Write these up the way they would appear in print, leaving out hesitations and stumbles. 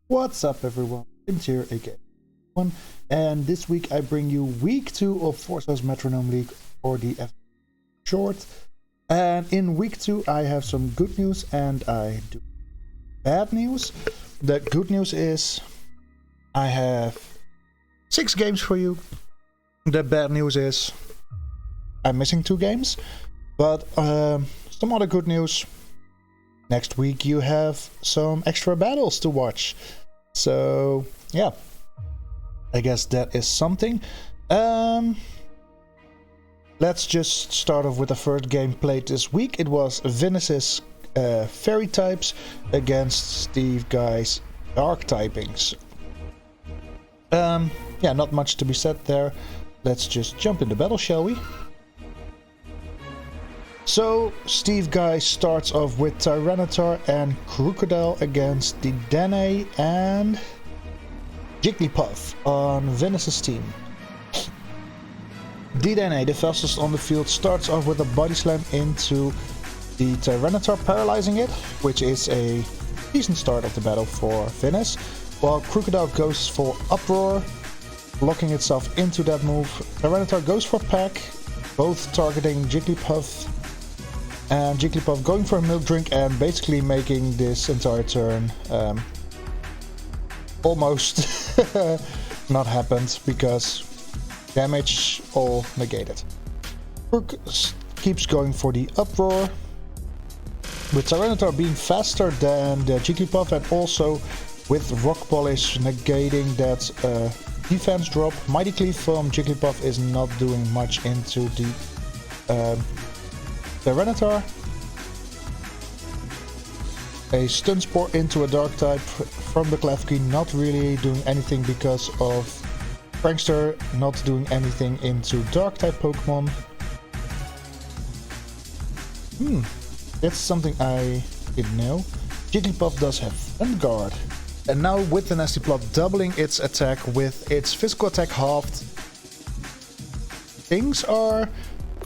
What's up everyone, James here again. And this week I bring you week 2 of Forza's Metronome League, or the FML short. And in week 2 I have some good news and I do bad news. The good news is I have 6 games for you. The bad news is I'm missing 2 games. But some other good news. Next week you have some extra battles to watch. So yeah, I guess that is something. Let's just start off with the first game played this week. It was Venus's fairy types against Steve Guy's dark typings. Yeah, not much to be said there. Let's just jump in the battle, shall we? So, Steve Guy starts off with Tyranitar and Crocodile against the Dene and Jigglypuff on Venus's team. Dene, the fastest on the field, starts off with a body slam into the Tyranitar, paralyzing it, which is a decent start of the battle for Venus, while Crocodile goes for Uproar, blocking itself into that move. Tyranitar goes for Pack, both targeting Jigglypuff. And Jigglypuff going for a milk drink and basically making this entire turn almost not happened because damage all negated. Brook keeps going for the Uproar, with Tyranitar being faster than the Jigglypuff and also with Rock Polish negating that defense drop. Mighty Cleave from Jigglypuff is not doing much into the Tyranitar. A Stun Spore into a Dark type from the Klefki, not really doing anything because of Prankster not doing anything into Dark type Pokemon. That's something I didn't know. Jigglypuff does have Front Guard. And now with the Nasty Plot doubling its attack with its physical attack halved, things are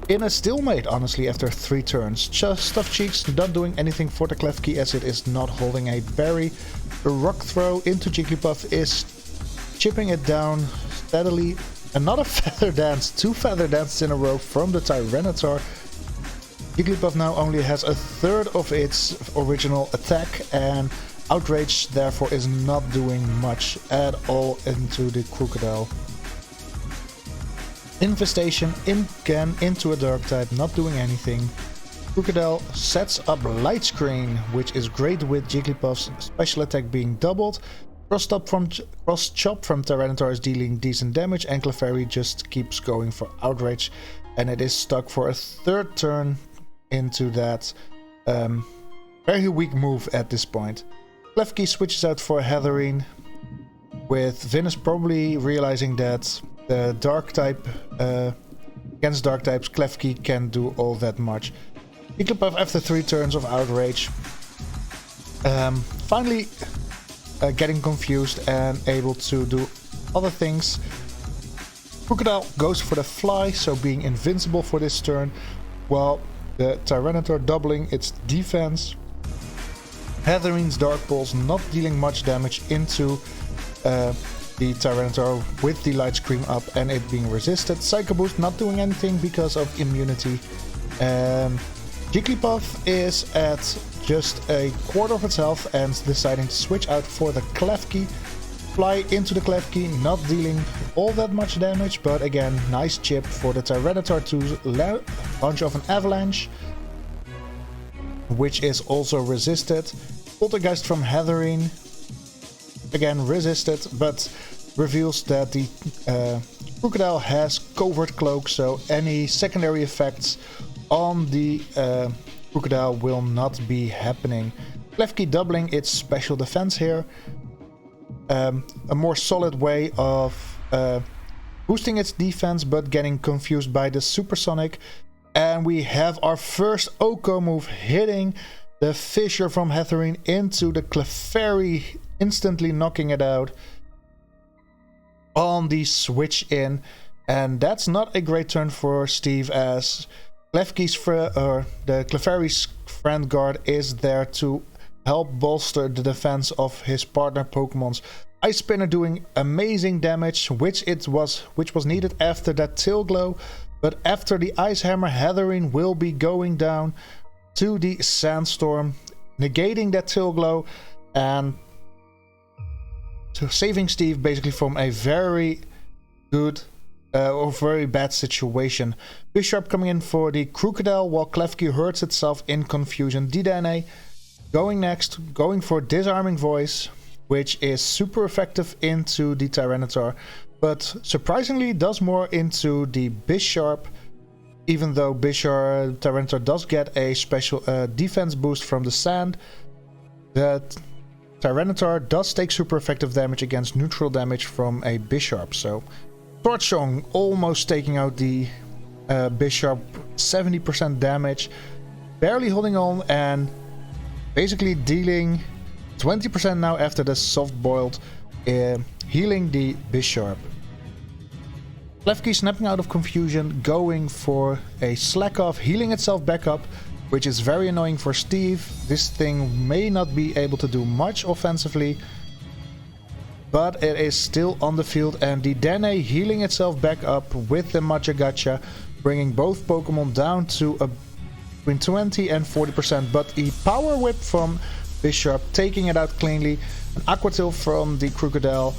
in a stalemate, honestly, after 3 turns. Stuffed Cheeks not doing anything for the Klefki as it is not holding a berry. The Rock Throw into Jigglypuff is chipping it down steadily. Another Feather Dance, 2 Feather Dances in a row from the Tyranitar. Jigglypuff now only has a third of its original attack, and Outrage therefore is not doing much at all into the Crocodile. Infestation again into a Dark type, not doing anything. Crocodile sets up Light Screen, which is great with Jigglypuff's special attack being doubled. Cross Chop from Tyranitar is dealing decent damage, and Clefairy just keeps going for Outrage, and it is stuck for a 3rd turn into that very weak move at this point. Klefki switches out for Heatherine, with Venus probably realizing that the Dark type, against Dark types, Klefki can't do all that much. Jigglypuff, after 3 turns of Outrage, finally getting confused and able to do other things. Crocodile goes for the Fly, so being invincible for this turn, while the Tyranitar doubling its defense. Heatherine's Dark Pulse not dealing much damage into the Tyranitar with the Light Scream up and it being resisted. Psycho Boost not doing anything because of immunity. Jigglypuff is at just a quarter of its health and deciding to switch out for the Klefki. Fly into the Klefki, not dealing all that much damage, but again, nice chip for the Tyranitar to launch off an Avalanche, which is also resisted. Poltergeist from Heatherine, again resisted, but reveals that the Crocodile has Covert Cloak, so any secondary effects on the Crocodile will not be happening. Klefki doubling its special defense here. A more solid way of boosting its defense, but getting confused by the Supersonic. And we have our first Oko move hitting the Fissure from Heatherine into the Clefairy, instantly knocking it out on the switch in. And that's not a great turn for Steve, as Klefki's the Clefairy's Friend Guard is there to help bolster the defense of his partner Pokemon's Ice Spinner, doing amazing damage, which was needed after that Tail Glow. But after the Ice Hammer, Heatherine will be going down to the Sandstorm, negating that Tail Glow and saving Steve basically from a very good or very bad situation. Bisharp coming in for the Crocodile while Klefki hurts itself in confusion. Dedenne going next, going for Disarming Voice, which is super effective into the Tyranitar, but surprisingly does more into the Bisharp, even though Tyranitar does get a special defense boost from the sand. That Tyranitar does take super effective damage against neutral damage from a Bisharp. So Torchsong almost taking out the Bisharp, 70% damage, barely holding on and basically dealing 20% now after the soft boiled, healing the Bisharp. Klefki snapping out of confusion, going for a slack off, healing itself back up, which is very annoying for Steve. This thing may not be able to do much offensively, but it is still on the field, and the Dedenne healing itself back up with the Machagacha, bringing both Pokemon down to between 20 and 40%, but the Power Whip from Bisharp taking it out cleanly, an Aqua Tail from the Crocodile,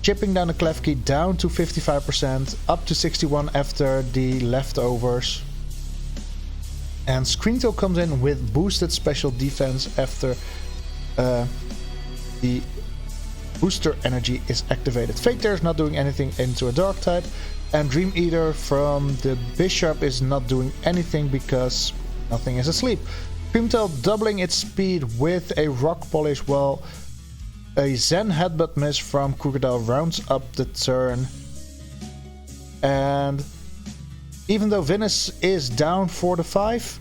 chipping down the Klefki down to 55%, up to 61 after the leftovers. And Scream Tail comes in with boosted special defense after the booster energy is activated. Fake Tear is not doing anything into a dark type, and Dream Eater from the Bisharp is not doing anything because nothing is asleep. Scream Tail doubling its speed with a Rock Polish, while a Zen Headbutt Miss from Crocodile rounds up the turn. And even though Venus is down 4-5,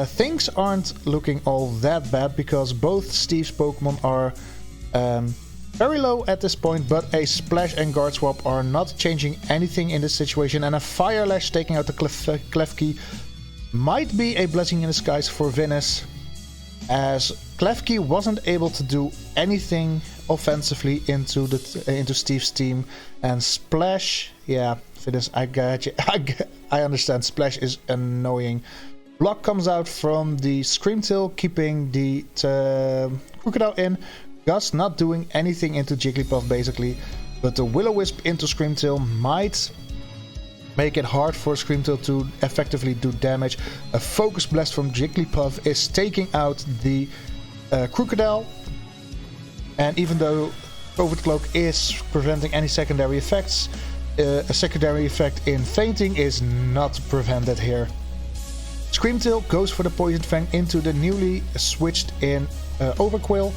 things aren't looking all that bad because both Steve's Pokemon are very low at this point, but a Splash and Guard Swap are not changing anything in this situation, and a Fire Lash taking out the Klefki might be a blessing in disguise for Venus, as Klefki wasn't able to do anything offensively into Steve's team, and Splash, yeah, Venus, I got you. I understand. Splash is annoying. Block comes out from the Scream Tail, keeping the Crocodile in. Gus not doing anything into Jigglypuff basically, but the Will-O-Wisp into Scream Tail might make it hard for Scream Tail to effectively do damage. A Focus Blast from Jigglypuff is taking out the Crocodile, and even though Covert Cloak is preventing any secondary effects, a secondary effect in fainting is not prevented here. Scream Tail goes for the Poison Fang into the newly switched in Overquill,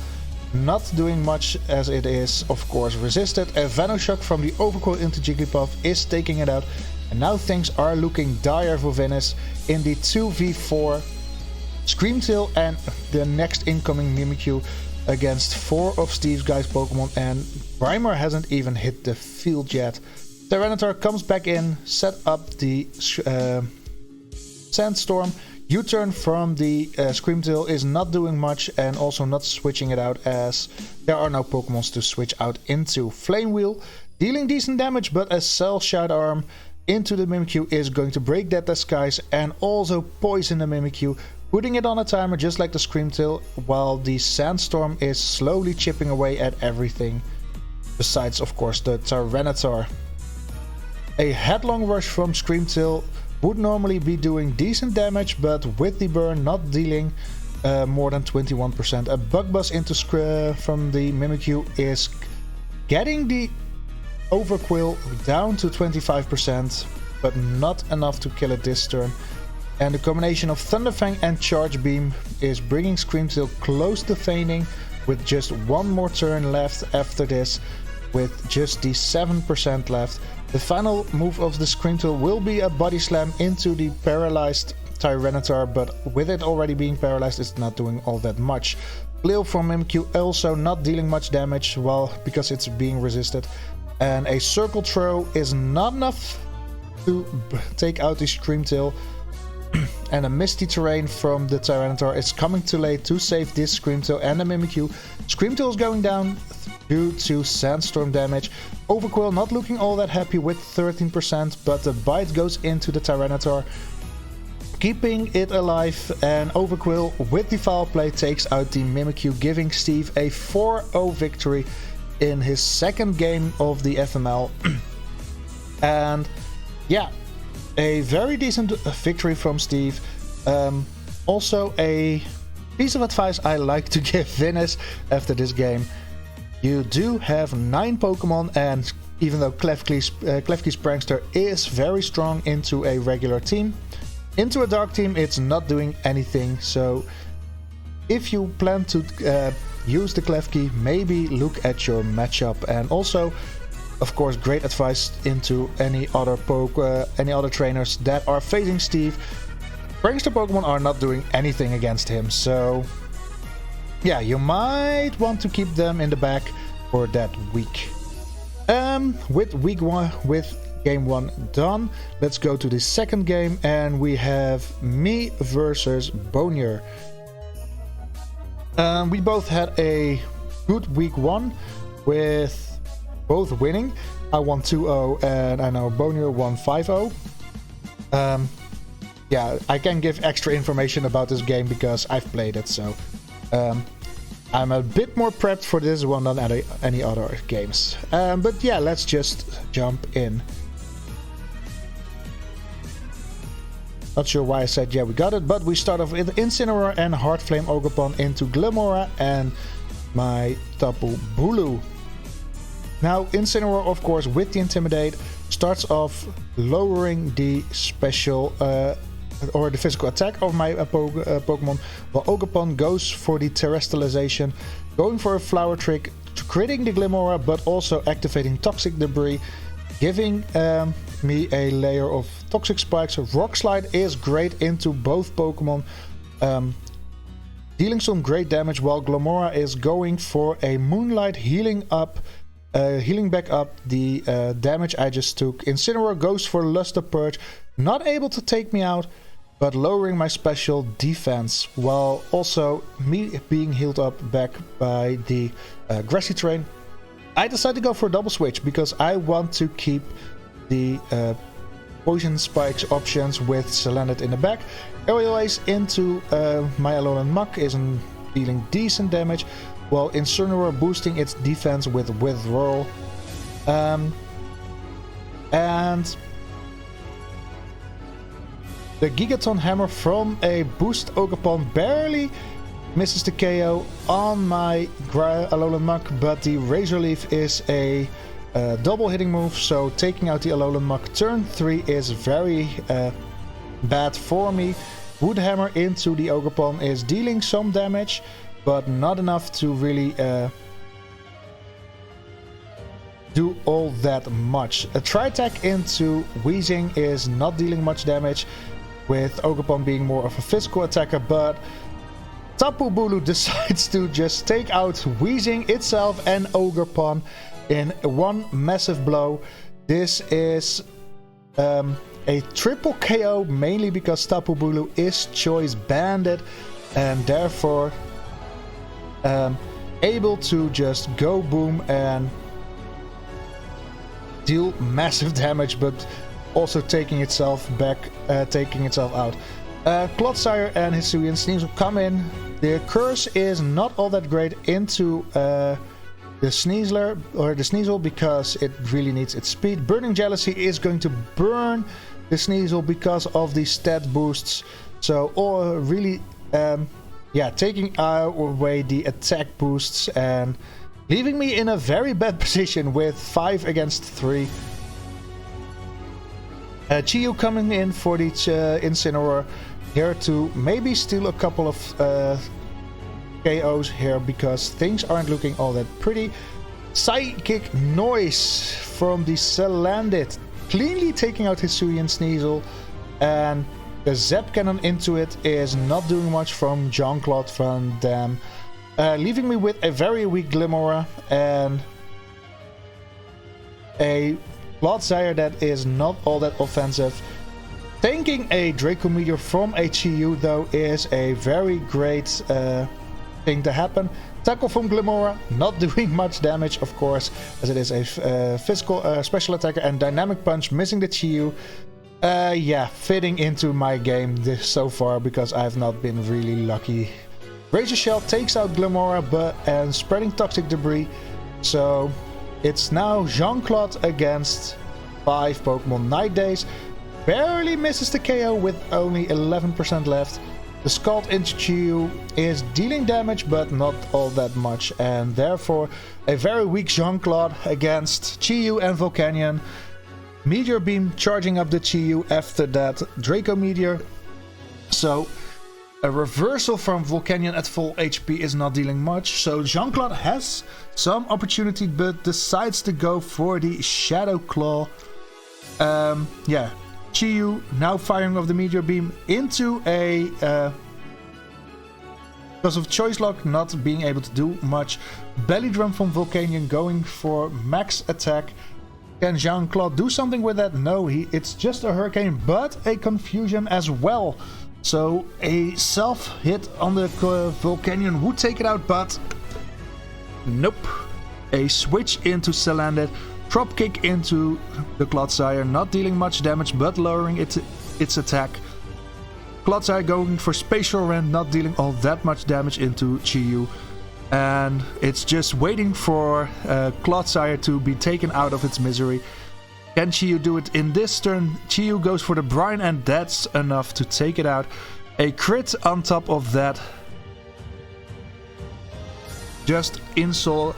not doing much as it is of course resisted. A Venoshock from the Overquill into Jigglypuff is taking it out, and now things are looking dire for Venus in the 2v4. Scream Tail and the next incoming Mimikyu against 4 of Steve's guys' Pokemon, and Grimer hasn't even hit the field yet. Tyranitar comes back in, set up the Sandstorm. U-turn from the Scream Tail is not doing much, and also not switching it out as there are no Pokemons to switch out into. Flame Wheel dealing decent damage, but a Cell Shout Arm into the Mimikyu is going to break that disguise and also poison the Mimikyu, putting it on a timer just like the Scream Tail, while the Sandstorm is slowly chipping away at everything, besides of course the Tyranitar. A Headlong Rush from Scream Tail would normally be doing decent damage, but with the burn not dealing more than 21%. A Bug Buzz into from the Mimikyu is getting the Overquill down to 25%, but not enough to kill it this turn. And the combination of Thunderfang and Charge Beam is bringing Scream Tail close to fainting, with just one more turn left after this, with just the 7% left. The final move of the Scream Tail will be a Body Slam into the paralyzed Tyranitar, but with it already being paralyzed, it's not doing all that much. Flail from Mimikyu also not dealing much damage, because it's being resisted. And a Circle Throw is not enough to take out the Scream Tail. And a misty terrain from the Tyranitar is coming too late to save this Screamtail and the Mimikyu. Screamtail is going down due to Sandstorm damage. Overquill not looking all that happy with 13%, but the bite goes into the Tyranitar, keeping it alive, and Overquill with the foul play takes out the Mimikyu, giving Steve a 4-0 victory in his second game of the FML. And yeah, a very decent victory from Steve. Also a piece of advice I like to give Vinnis after this game. You do have 9 Pokemon, and even though Klefki's Prankster is very strong into a regular team, into a dark team it's not doing anything. So if you plan to use the Klefki, maybe look at your matchup. And also, of course, great advice into any other trainers that are facing Steve. Prankster Pokemon are not doing anything against him, so yeah, you might want to keep them in the back for that week. With game 1 done, let's go to the second game, and we have me versus Bonier. We both had a good week 1 with both winning. I won 2-0 and I know Bonier won 5-0. Yeah, I can give extra information about this game because I've played it, so I'm a bit more prepped for this one than any other games. But yeah, let's just jump in. Not sure why I said yeah we got it, but we start off with Incineroar and Hard Flame Ogerpon into Glimmora and my Tapu Bulu. Now Incineroar, of course, with the Intimidate starts off lowering the special or the physical attack of my Pokemon, while Ogerpon goes for the Terrestrialization, going for a Flower Trick, critting the Glimmora, but also activating Toxic Debris, giving me a layer of Toxic Spikes. Rock Slide is great into both Pokemon, dealing some great damage, while Glimmora is going for a Moonlight, healing back up the damage I just took. Incineroar goes for Luster Purge, not able to take me out, but lowering my special defense, while also me being healed up back by the Grassy Terrain. I decided to go for a double switch because I want to keep the Poison Spikes options with Salandit in the back. Aerial Ace into my Alolan Muck is dealing decent damage, while Incineroar boosting its defense with Withdrawal. And the Gigaton Hammer from a boost Ogerpon barely misses the KO on my Alolan Muck, but the Razor Leaf is a double hitting move, so taking out the Alolan Muck turn 3 is very bad for me. Wood Hammer into the Ogerpon is dealing some damage, but not enough to really do all that much. A Tri-Attack into Weezing is not dealing much damage, with Ogerpon being more of a physical attacker, but Tapu Bulu decides to just take out Weezing itself and Ogerpon in one massive blow. This is a triple KO, mainly because Tapu Bulu is Choice Banded and therefore able to just go boom and deal massive damage, but also taking itself out. Clodsire and Hisuian Sneasel come in. The curse is not all that great into the Sneasel because it really needs its speed. Burning Jealousy is going to burn the Sneasel because of the stat boosts. So really taking away the attack boosts and leaving me in a very bad position with 5 against 3. Chiyu coming in for the Incineroar here to maybe steal a couple of KOs here because things aren't looking all that pretty. Psychic Noise from the Salandit, cleanly taking out Hisuian Sneasel, and the Zap Cannon into it is not doing much from Jean-Claude Van Damme, leaving me with a very weak Glimmora and a Clodsire that is not all that offensive. Tanking a Draco Meteor from a Chi-Yu though is a very great thing to happen. Tackle from Glimora, not doing much damage of course, as it is a physical special attacker, and Dynamic Punch missing the Chi-Yu. Yeah, fitting into my game so far because I've not been really lucky. Razor Shell takes out Glimora and spreading toxic debris. So it's now Jean-Claude against 5 Pokemon. Night Days barely misses the KO with only 11% left. The Scald into Chi-Yu is dealing damage but not all that much, and therefore a very weak Jean-Claude against Chi-Yu and Volcanion. Meteor Beam charging up the Chi-Yu after that Draco Meteor. So a reversal from Volcanion at full HP is not dealing much. So Jean-Claude has some opportunity but decides to go for the Shadow Claw. Yeah. Chi-Yu now firing off the Meteor Beam into a... because of Choice Lock not being able to do much. Belly Drum from Volcanion going for max attack. Can Jean-Claude do something with that? No, it's just a Hurricane, but a Confusion as well. So a self-hit on the Volcanion would take it out, but... nope. A switch into Salandit. Drop kick into the Clodsire, not dealing much damage but lowering its attack. Clodsire going for Spatial Rend, not dealing all that much damage into Chi-Yu. And it's just waiting for Clodsire to be taken out of its misery. Can Chi-Yu do it in this turn? Chi-Yu goes for the Brine and that's enough to take it out. A crit on top of that. Just insult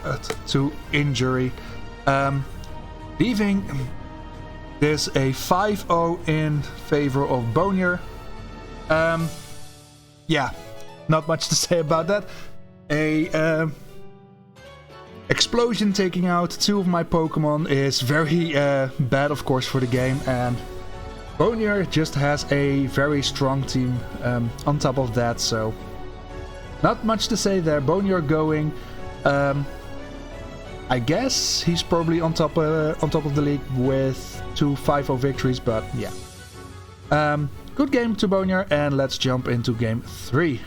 to injury. Leaving this a 5-0 in favor of Bonnier. Yeah, not much to say about that. A explosion taking out 2 of my Pokemon is very bad of course for the game, and Bonnier just has a very strong team on top of that, so not much to say there. Bonnier going... I guess he's probably on top of the league with 2 5-0 victories, but yeah. Good game to Bonnier, and let's jump into game 3.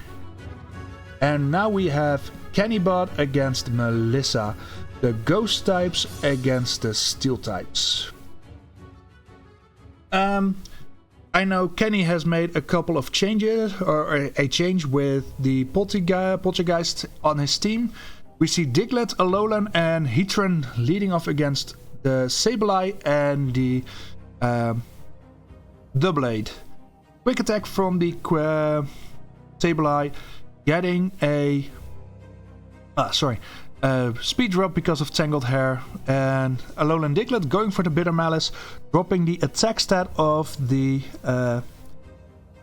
And now we have Cannibot against Melissa. The Ghost types against the Steel types. I know Kenny has made a couple of changes, or a change with the Poltergeist on his team. We see Diglett, Alolan and Heatran leading off against the Sableye and the Doublade. Quick attack from the Sableye, getting a speed drop because of Tangled Hair, and Alolan Diglett going for the Bitter Malice, dropping the attack stat of the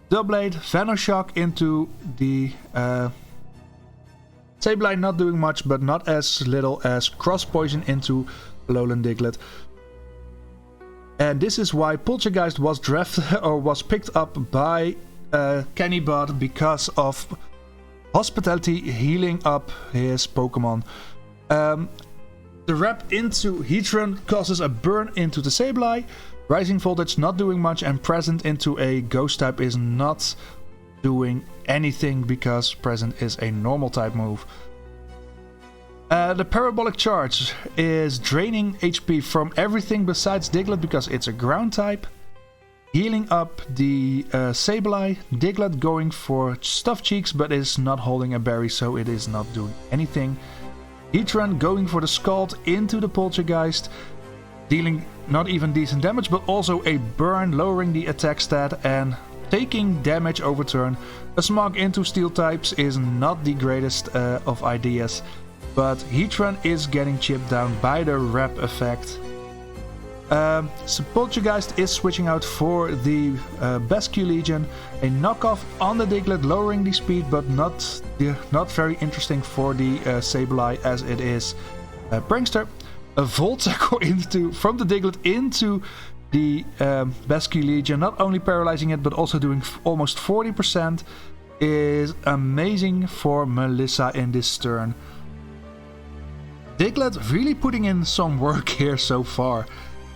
Doublade. Venoshock into the Sableye, not doing much, but not as little as Cross Poison into Alolan Diglett. And this is why Poltergeist was drafted or was picked up by Cannibot, because of Hospitality healing up his Pokemon. The wrap into Heatran causes a burn into the Sableye. Rising Voltage not doing much, and Present into a Ghost type is not doing anything because Present is a normal type move. The Parabolic Charge is draining HP from everything besides Diglett because it's a ground type. Healing up the Sableye. Diglett going for Stuffed Cheeks but is not holding a berry, so it is not doing anything. Heatran going for the Scald into the Poltergeist, dealing not even decent damage but also a burn, lowering the attack stat and taking damage over turn. A Smog into Steel types is not the greatest of ideas, but Heatran is getting chipped down by the wrap effect. Poltergeist is switching out for the Basque Legion, a knockoff on the Diglett, lowering the speed, but not very interesting for the Sableye as it is Prankster. A Volt Tackle from the Diglett into the Basque Legion, not only paralyzing it but also doing almost 40%, is amazing for Melissa in this turn. Diglett really putting in some work here so far.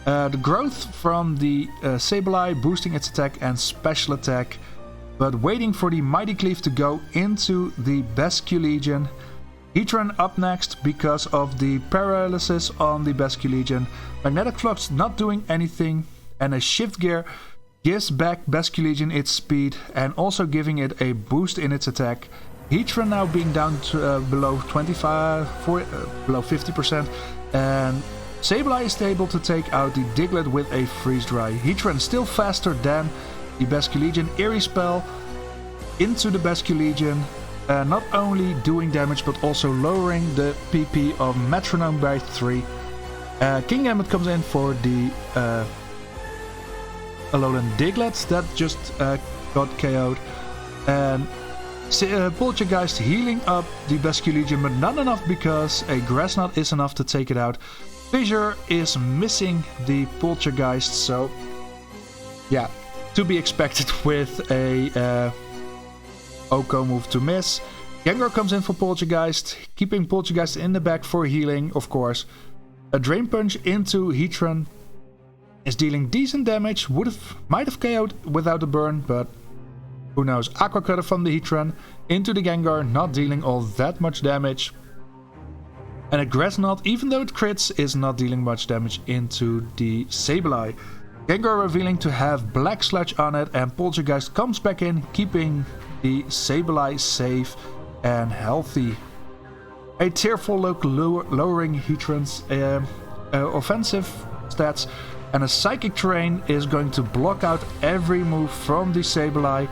The growth from the Sableye boosting its attack and special attack, but waiting for the Mighty Cleave to go into the Bascu Legion. Heatran up next because of the paralysis on the Bascu Legion. Magnetic Flux not doing anything, and a Shift Gear gives back Bascu Legion its speed and also giving it a boost in its attack. Heatran now being down to below 50%, and Sableye is able to take out the Diglett with a Freeze Dry. Heatran still faster than the Bascu Legion. Eerie Spell into the Bascu Legion. Not only doing damage, but also lowering the PP of Metronome by 3. Kingambit comes in for the Alolan Diglett that just got KO'd. And Poltergeist healing up the Bascu Legion, but not enough because a Grass Knot is enough to take it out. Fissure is missing the Poltergeist, so yeah, to be expected with a Oko move to miss. Gengar comes in for Poltergeist, keeping Poltergeist in the back for healing, of course. A Drain Punch into Heatran is dealing decent damage. Might have KO'd without a burn, but who knows. Aqua Cutter from the Heatran into the Gengar, not dealing all that much damage. And a Grass Knot, even though it crits, is not dealing much damage into the Sableye. Gengar revealing to have Black Sludge on it, and Poltergeist comes back in, keeping the Sableye safe and healthy. A Tearful Look lowering Heatran's offensive stats, and a Psychic Terrain is going to block out every move from the Sableye.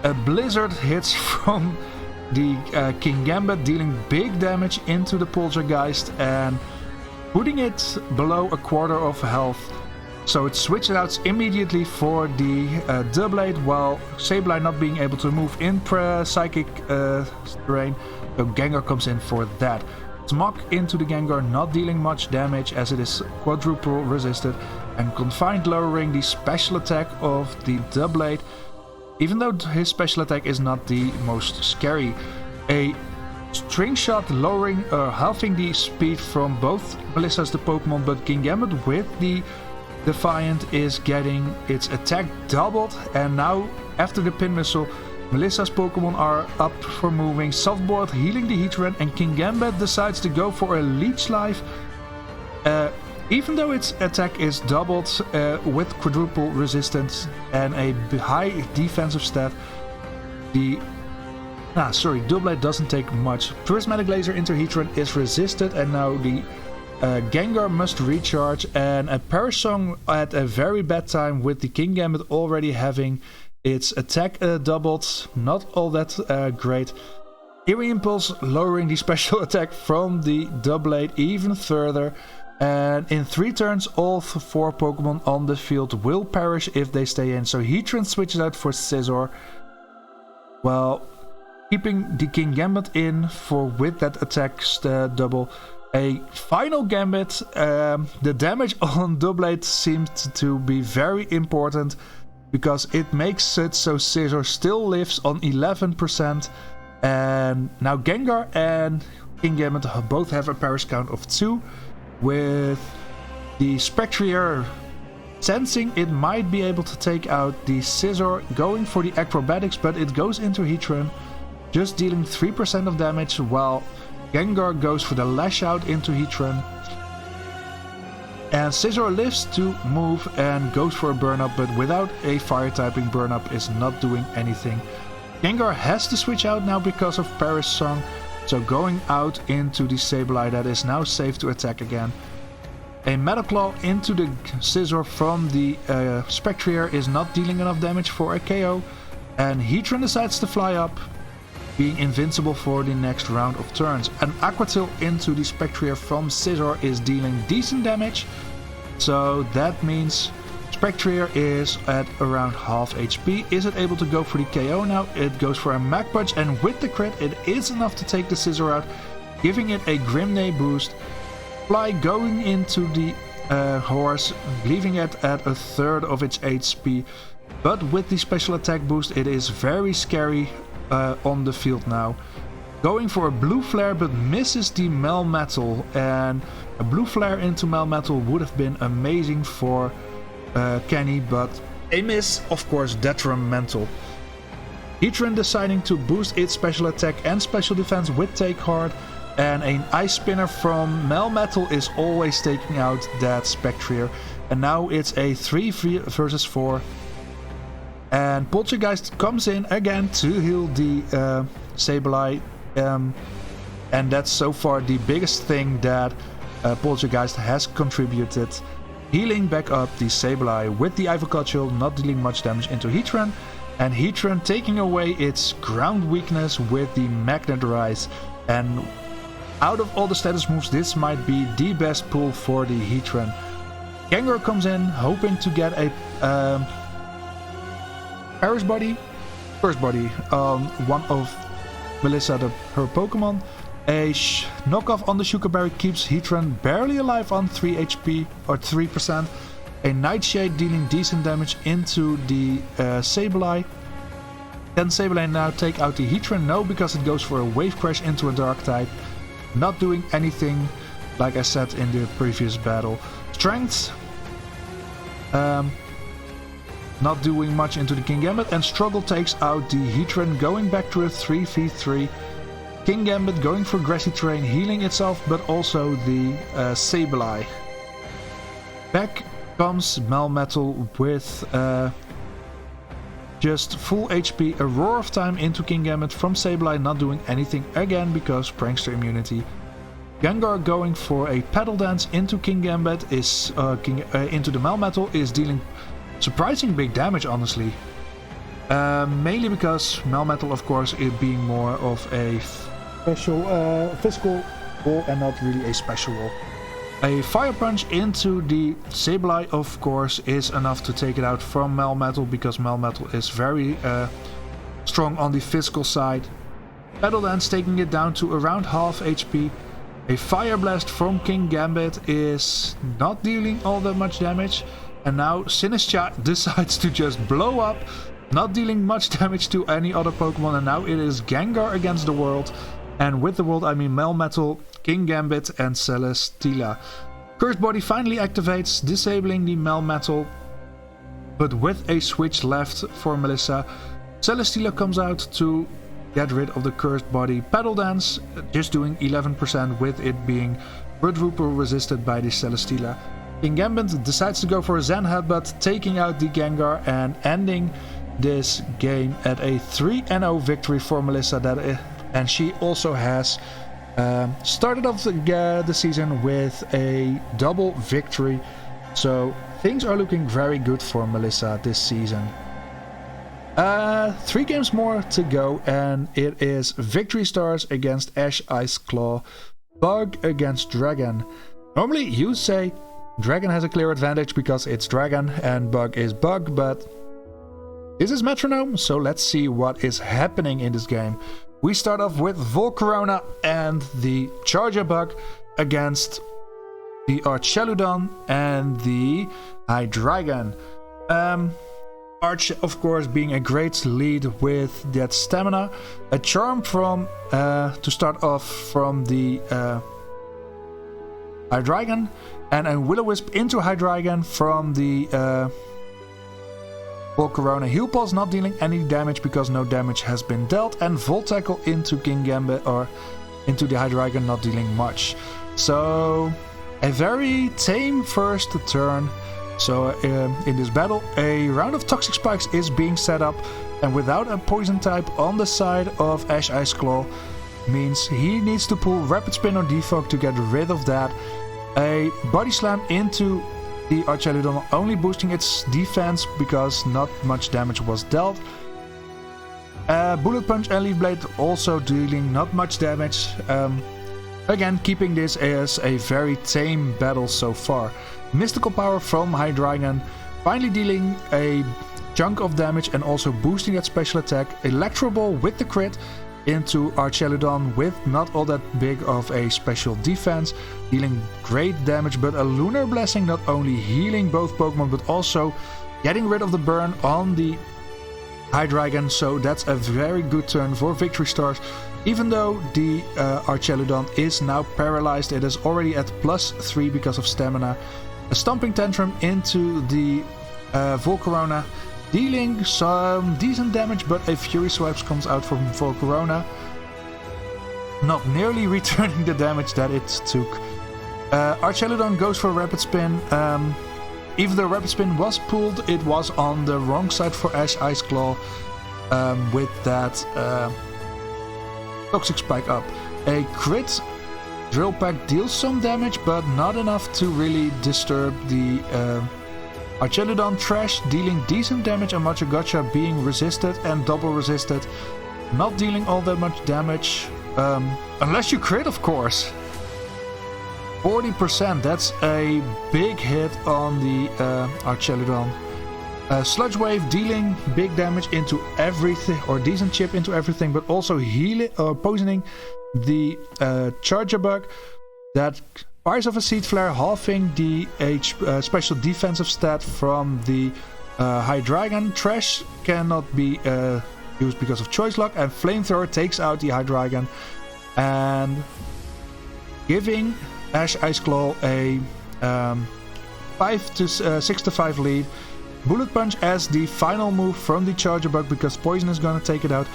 A Blizzard hits from the Kingambit, dealing big damage into the Poltergeist and putting it below a quarter of health. So it switches out immediately for the Doublade, while Sableye not being able to move in Psychic terrain. So Gengar comes in for that. Smog into the Gengar, not dealing much damage as it is quadruple resisted. And Confined lowering the special attack of the Doublade, even though his special attack is not the most scary. A String Shot lowering halving the speed from both Melissa's the Pokemon, but Kingambit with the Defiant is getting its attack doubled, and now after the Pin Missile, Melissa's Pokemon are up for moving. Softboiled healing the Heatran, and Kingambit decides to go for a Leech Life. Even though its attack is doubled with quadruple resistance and a high defensive stat, the Doublade doesn't take much. Prismatic Laser into Heatran is resisted, and now the Gengar must recharge, and a Perish Song at a very bad time with the Kingambit already having its attack doubled. Not all that great. Eerie Impulse lowering the special attack from the Doublade even further. And in 3 turns, all 4 Pokemon on the field will perish if they stay in. So Heatran switches out for Scizor, while keeping the Kingambit in with that attack double. A final Gambit. The damage on Doublade seems to be very important because it makes it so Scizor still lives on 11%. And now Gengar and Kingambit both have a Perish count of 2. With the Spectrier sensing it might be able to take out the Scizor, going for the Acrobatics, but it goes into Heatran, just dealing 3% of damage, while Gengar goes for the Lash Out into Heatran. And Scizor lives to move and goes for a Burn Up, but without a Fire typing, Burn Up is not doing anything. Gengar has to switch out now because of Perish Song, so going out into the Sableye that is now safe to attack again. A Metal Claw into the Scizor from the Spectrier is not dealing enough damage for a KO, and Heatran decides to fly up, being invincible for the next round of turns. An Aqua Tail into the Spectrier from Scizor is dealing decent damage, so that means Spectrier is at around half HP. Is it able to go for the KO now? It goes for a Mach Punch, and with the crit it is enough to take the Scizor out, giving it a Grimnay boost. Fly going into the horse, leaving it at a third of its HP. But with the special attack boost it is very scary on the field now. going for a blue flare but misses the Melmetal, and a blue flare into Melmetal would have been amazing for Kenny, but a miss, of course, detrimental. Heatran deciding to boost its special attack and special defense with Take Heart, and an Ice Spinner from Melmetal is always taking out that Spectrier, and now it's a 3 versus 4. And Poltergeist comes in again to heal the Sableye, and that's so far the biggest thing that Poltergeist has contributed. Healing back up the Sableye with the Ivocutchel, not dealing much damage into Heatran, and Heatran taking away its ground weakness with the Magnet Rise. And out of all the status moves, this might be the best pull for the Heatran. Gengar comes in, hoping to get a First Body, one of Melissa, her Pokemon. A knockoff on the Shuka Berry keeps Heatran barely alive on 3 HP or 3%. A Nightshade dealing decent damage into the Sableye. Can Sableye now take out the Heatran? No, because it goes for a Wave Crash into a Dark type. Not doing anything, like I said in the previous battle. Strength. Not doing much into the Kingambit, and Struggle takes out the Heatran, going back to a 3v3. Kingambit going for Grassy Terrain, healing itself, but also the Sableye. Back comes Melmetal with just full HP, a Roar of Time into Kingambit from Sableye, not doing anything again because Prankster immunity. Gengar going for a Petal Dance into Kingambit is into the Melmetal, is dealing surprising big damage, honestly. Mainly because Melmetal, of course, it being more of a special physical wall and not really a special wall. A Fire Punch into the Sableye, of course, is enough to take it out from Melmetal, because Melmetal is very strong on the physical side. Petal Dance taking it down to around half HP. A Fire Blast from Kingambit is not dealing all that much damage. And now Sinistcha decides to just blow up, not dealing much damage to any other Pokemon. And now it is Gengar against the world. And with the world I mean Melmetal, Kingambit and Celesteela. Cursed Body finally activates, disabling the Melmetal, but with a switch left for Melissa. Celesteela comes out to get rid of the Cursed Body. Petal Dance just doing 11% with it being quadruple resisted by the Celesteela. Kingambit decides to go for a Zen Headbutt, taking out the Gengar and ending this game at a 3-0 victory for Melissa. And she also has started off the season with a double victory. So things are looking very good for Melissa this season. 3 games more to go, and it is Victory Stars against Ash Ice Claw, Bug against Dragon. Normally you'd say Dragon has a clear advantage because it's Dragon and Bug is Bug, but this is Metronome, so let's see what is happening in this game. We start off with Volcarona and the Charger Bug against the Archeludon and the Hydreigon. Arch, of course, being a great lead with that stamina. A Charm from, to start off from the Hydreigon. And a Will-O-Wisp into Hydreigon from the Volcarona. Heal Pulse not dealing any damage because no damage has been dealt. And Volt Tackle into Kingambit, or into the Hydreigon, not dealing much. So a very tame first turn. So in this battle, a round of Toxic Spikes is being set up, and without a poison type on the side of Ash Ice Claw means he needs to pull Rapid Spin or Defog to get rid of that. A Body Slam into the Archeludon, only boosting its defense because not much damage was dealt. Bullet Punch and Leaf Blade also dealing not much damage. Again, keeping this as a very tame battle so far. Mystical Power from Hydreigon, finally dealing a chunk of damage and also boosting that special attack. Electro Ball with the crit into Archeludon with not all that big of a special defense, dealing great damage, but a Lunar Blessing not only healing both Pokemon but also getting rid of the burn on the Hydreigon, so that's a very good turn for Victory Stars. Even though the Archeludon is now paralyzed, it is already at +3 because of stamina. A Stomping Tantrum into the Volcarona, dealing some decent damage, but a Fury Swipes comes out from Volcarona, not nearly returning the damage that it took. Archeludon goes for Rapid Spin. Even though Rapid Spin was pulled, it was on the wrong side for Ash Ice Claw with that Toxic Spike up. A crit Drill Peck deals some damage, but not enough to really disturb the Archeludon. Trash dealing decent damage, and Machagotcha being resisted and double resisted, not dealing all that much damage. Unless you crit, of course. 40%, that's a big hit on the Archeludon. Sludge Wave dealing big damage into everything, or decent chip into everything, but also healing or poisoning the Charger Bug. That fires off a Seed Flare, halving the special defensive stat from the Hydreigon. Trash cannot be used because of Choice Lock, and Flamethrower takes out the Hydreigon and giving Ash Ice Claw a 6-5 lead. Bullet Punch as the final move from the Charger Bug, because Poison is gonna take it out.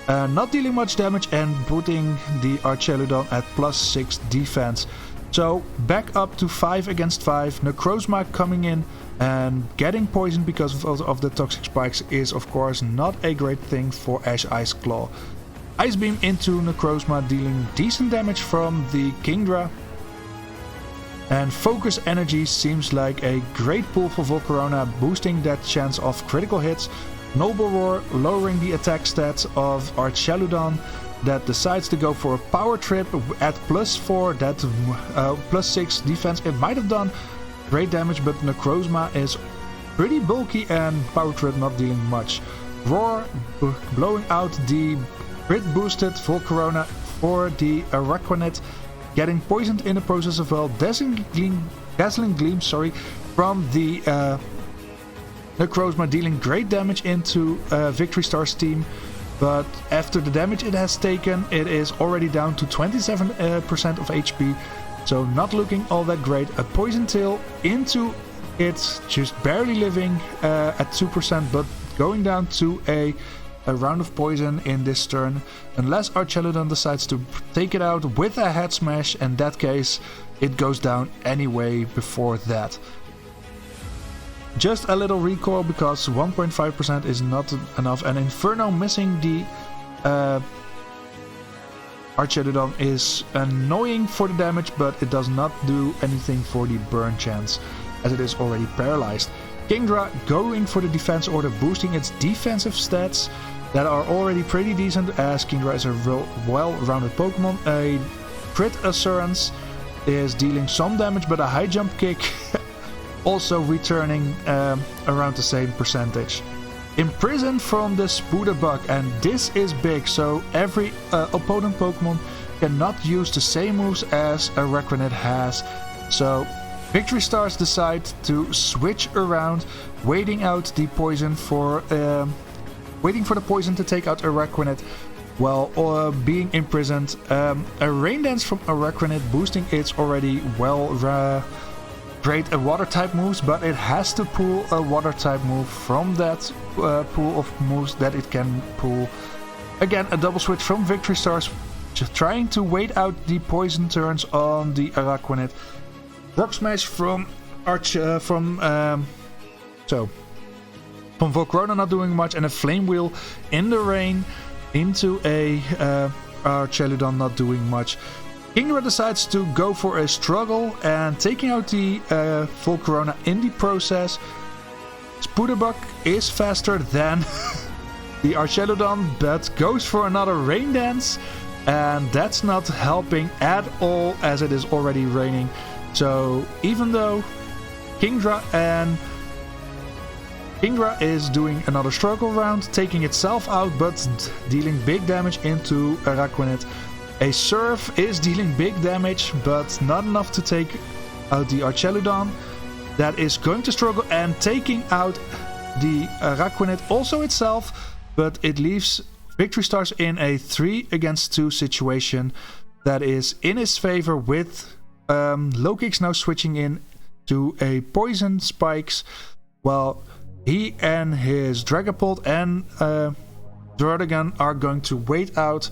Not dealing much damage and putting the Archeludon at +6 defense. So back up to 5 against 5. Necrozma coming in and getting poisoned because of the Toxic Spikes is of course not a great thing for Ash Ice Claw. Ice Beam into Necrozma, dealing decent damage from the Kingdra. And Focus Energy seems like a great pull for Volcarona, boosting that chance of critical hits. Noble Roar lowering the attack stats of Archeludon, that decides to go for a Power Trip at +4, that +6 defense. It might have done great damage, but Necrozma is pretty bulky and Power Trip not dealing much. Roar blowing out the crit boosted Volcarona for the Araquanid, getting poisoned in the process as well. Dazzling Gleam, from the Necrozma, dealing great damage into Victory Star's team. But after the damage it has taken, it is already down to 27% of HP. So not looking all that great. A Poison Tail into it, just barely living at 2%, but going down to a round of poison in this turn, unless Archeludon decides to take it out with a Head Smash. In that case, it goes down anyway before that. Just a little recoil, because 1.5% is not enough, and Inferno missing the Archeludon is annoying for the damage, but it does not do anything for the burn chance, as it is already paralyzed. Kingdra going for the defense order, boosting its defensive stats that are already pretty decent, as Kingdra is a well-rounded Pokemon. A Crit Assurance is dealing some damage, but a High Jump Kick also returning around the same percentage. Imprison from the Spooderbug, and this is big, so every opponent Pokemon cannot use the same moves as Araquanid has. So Victory Stars decide to switch around, waiting out the poison for the poison to take out Araquanid while being imprisoned. A Rain Dance from Araquanid, boosting its already great water type moves, but it has to pull a water type move from that pool of moves that it can pull. Again, a double switch from Victory Stars, just trying to wait out the poison turns on the Araquanid. Rock Smash from Volcarona not doing much, and a Flame Wheel in the rain into a Archeludon not doing much. Kingdra decides to go for a struggle and taking out the Volcarona in the process. Spooderbug is faster than the Archeludon, but goes for another Rain Dance, and that's not helping at all, as it is already raining. So even though Kingdra is doing another struggle round, taking itself out, but dealing big damage into Araquanid. A Surf is dealing big damage, but not enough to take out the Archeludon. That is going to struggle and taking out the Araquanid also itself. but it leaves Victory Stars in a 3 against 2 situation that is in his favor, with low kicks now switching in to a poison spikes, while he and his Dragapult and Dragon are going to wait out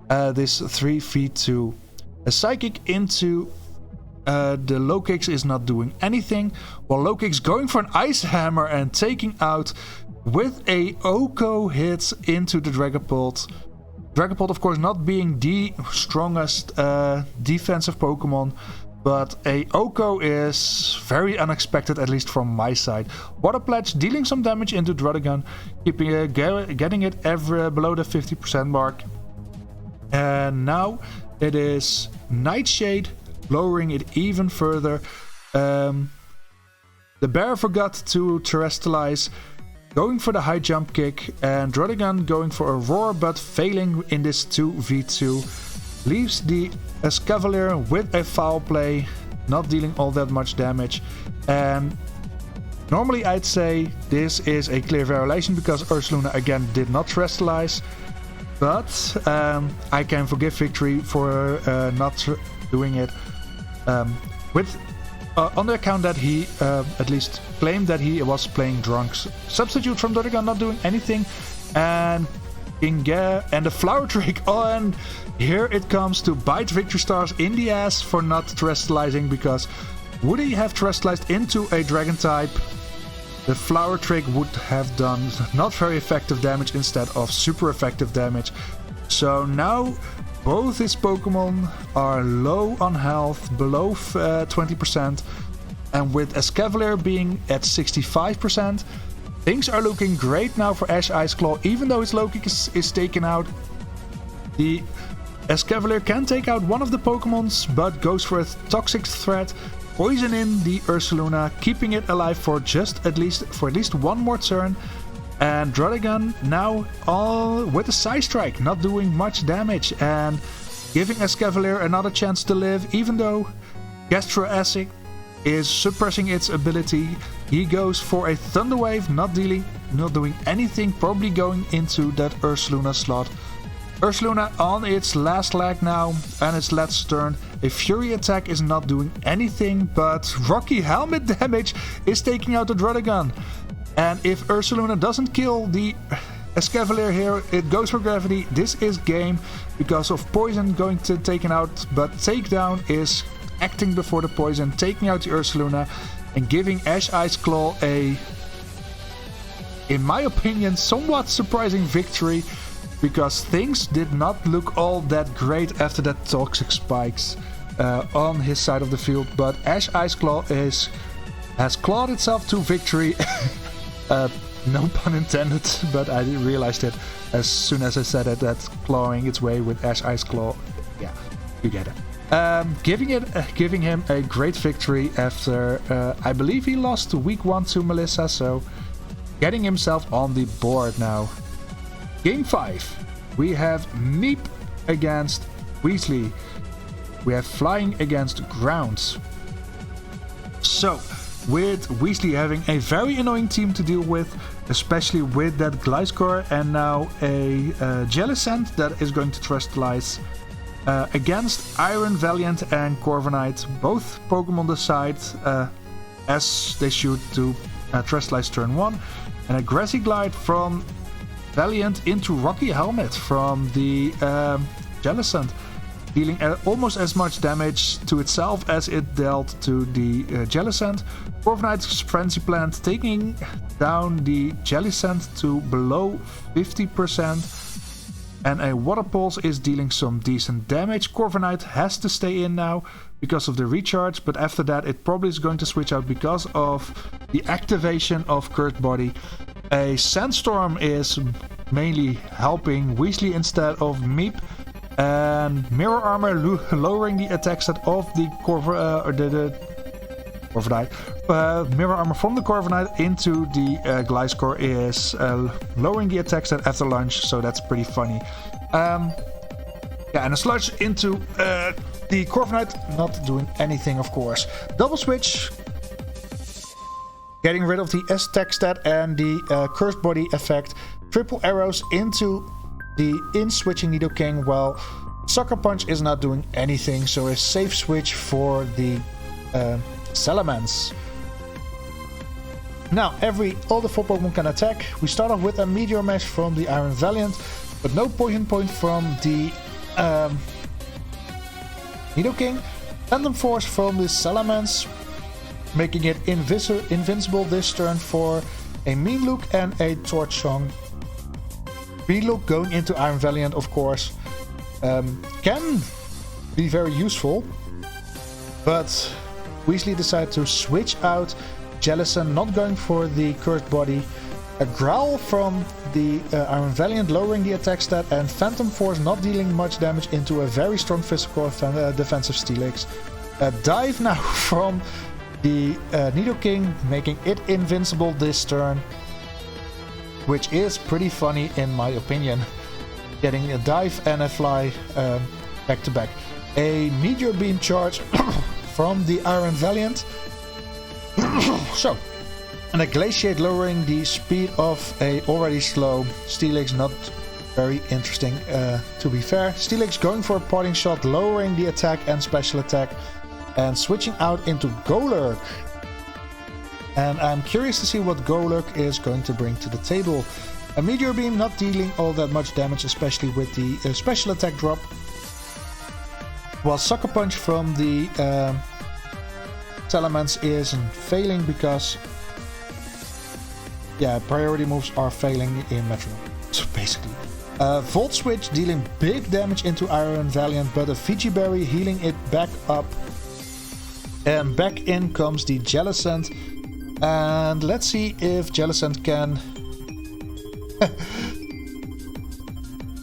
this 3v2. A Psychic into the low kicks is not doing anything, while low kicks going for an Ice Hammer and taking out with a Oko hit into the Dragapult. Dragapult, of course, not being the strongest defensive Pokemon, but a Oko is very unexpected, at least from my side. Water Pledge dealing some damage into Druddigon, keeping getting it ever below the 50% mark. And now it is Nightshade, lowering it even further. The Bear forgot to terrestrialize, going for the high jump kick, and Druddigon going for a roar but failing in this 2v2. Leaves the Escavalier with a foul play, not dealing all that much damage. And normally I'd say this is a clear violation because Ursaluna again did not terrestrialize. But I can forgive Victory for not doing it. On the account that he at least claimed that he was playing drunks. Substitute from Druddigon not doing anything, and Kinga and the Flower Trick. Oh, and here it comes to bite Victory Stars in the ass for not terrestrializing, because would he have terrestrialized into a Dragon type, the Flower Trick would have done not very effective damage instead of super effective damage. So now both his Pokemon are low on health, below 20%, and with Escavalier being at 65%, things are looking great now for Ash Ice Claw. Even though his low kick is taken out, the Escavalier can take out one of the Pokemons, but goes for a Toxic Threat, poison in the Ursaluna, keeping it alive for at least one more turn. And Druddigon now all with a Side Strike, not doing much damage and giving Escavalier another chance to live, even though Gastro Acid is suppressing its ability. He goes for a Thunder Wave, not doing anything, probably going into that Ursaluna slot. Ursaluna on its last leg now, and its last turn. A Fury attack is not doing anything, but Rocky Helmet damage is taking out the Druddigon. And if Ursaluna doesn't kill the Escavalier here, it goes for Gravity. This is game because of Poison going to taken out, but Takedown is acting before the Poison, taking out the Ursaluna and giving Ash Ice Claw a, in my opinion, somewhat surprising victory, because things did not look all that great after that Toxic Spikes on his side of the field. But Ash Ice Claw has clawed itself to victory. No pun intended, but I realized it as soon as I said it, that clawing its way with Ash Ice Claw. Yeah, you get it. Giving him a great victory after I believe he lost week 1 to Melissa, so getting himself on the board now. Game 5, we have Meep against Weasley. We have Flying against Ground. So, with Weasley having a very annoying team to deal with, especially with that Gliscor and now a Jellicent that is going to terrestrialize against Iron Valiant and Corviknight. Both Pokemon decide as they should to terrestrialize turn 1, and a Grassy Glide from Valiant into Rocky Helmet from the Jellicent, dealing almost as much damage to itself as it dealt to the Jellicent. Corviknight's Frenzy Plant taking down the Jellicent to below 50%, and a Water Pulse is dealing some decent damage. Corviknight has to stay in now because of the recharge, but after that it probably is going to switch out because of the activation of Cursed Body. A Sandstorm is mainly helping Weasley instead of Meep, and Mirror Armor lowering the attack stat of the Corviknight. Mirror Armor from the Corviknight into the Gliscor is lowering the attack stat after launch, so that's pretty funny. Yeah, and a Sludge into the Corviknight, not doing anything, of course. Double Switch, getting rid of the attack stat and the Cursed Body effect. triple arrows into the in-switching Nidoking, while Sucker Punch is not doing anything, so a safe switch for the Salamence. Now, all the 4 Pokemon can attack. We start off with a Meteor Mash from the Iron Valiant, but no Poison Point from the Nidoking. Phantom Force from the Salamence, making it invincible this turn for a Mean Look and a Torch Song. Mean Look going into Iron Valiant, of course, can be very useful, but Weasley decided to switch out Jellicent, not going for the Cursed Body. A Growl from the Iron Valiant, lowering the attack stat, and Phantom Force not dealing much damage into a very strong physical defensive Steelix. A Dive now from the Nidoking, making it invincible this turn, which is pretty funny in my opinion. Getting a Dive and a Fly back to back. A Meteor Beam charge from the Iron Valiant. So, and a Glaciate, lowering the speed of a already slow Steelix. Not very interesting, to be fair. Steelix going for a Parting Shot, lowering the attack and special attack, and switching out into Golurk. And I'm curious to see what Golurk is going to bring to the table. A Meteor Beam not dealing all that much damage, especially with the special attack drop. While Sucker Punch from the Salamence is failing because, yeah, priority moves are failing in Metro. So basically, Volt Switch dealing big damage into Iron Valiant, but a Fiji Berry healing it back up. And back in comes the Jellicent. And let's see if Jellicent can...